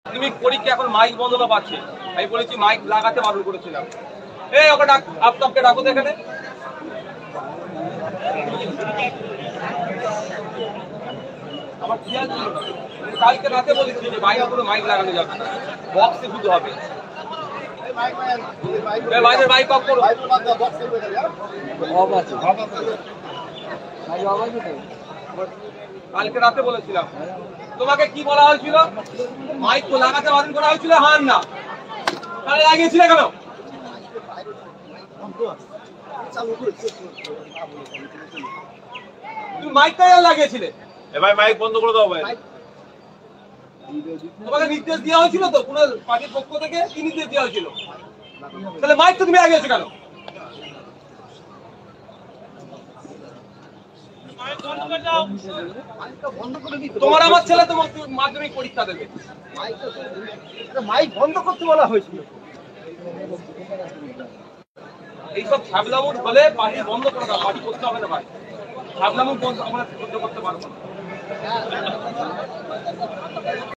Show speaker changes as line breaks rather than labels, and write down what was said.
মাধ্যমিক পরীক্ষা এখন মাইক বন্ধ না পাচ্ছে, আমি বলেছি মাইক লাগাতে বারণ করেছিলাম। এই ওকে ডাক, আফতাবকে ডাকো তো এখানে। আমার খেয়াল ছিল না, কালকে রাতে বলেছি যে বাইরে কোনো মাইক লাগানো যাবে না, বক্সে শুধু হবে। বাইরের মাইক অফ করো। কালকে রাতে বলেছিলাম, তোমাকে কি বলা হয়েছিল? মাইক তো লাগাতে বারণ করা হয়েছিল, হান না, তাহলে লাগিয়েছিলে কেন? তুমি মাইকটা লাগিয়েছিলে,
ভাই মাইক বন্ধ করে দাও ভাই।
তোমাকে নির্দেশ দেওয়া হয়েছিল তো কোন পার্টির পক্ষ থেকে? কি নির্দেশ দেওয়া হয়েছিল? তাহলে মাইক তো তুমি লাগিয়েছো কেন? তোমার আমার ছেলে তোমার মাধ্যমিক পরীক্ষা দেবে,
মাইক বন্ধ করতে বলা হয়েছিল।
এইসব ছাবলামুট হলে পার্টি বন্ধ করে দাও, পার্টি করতে হবে না ভাই। ছাবলামুট আমরা সহ্য করতে পারবো না।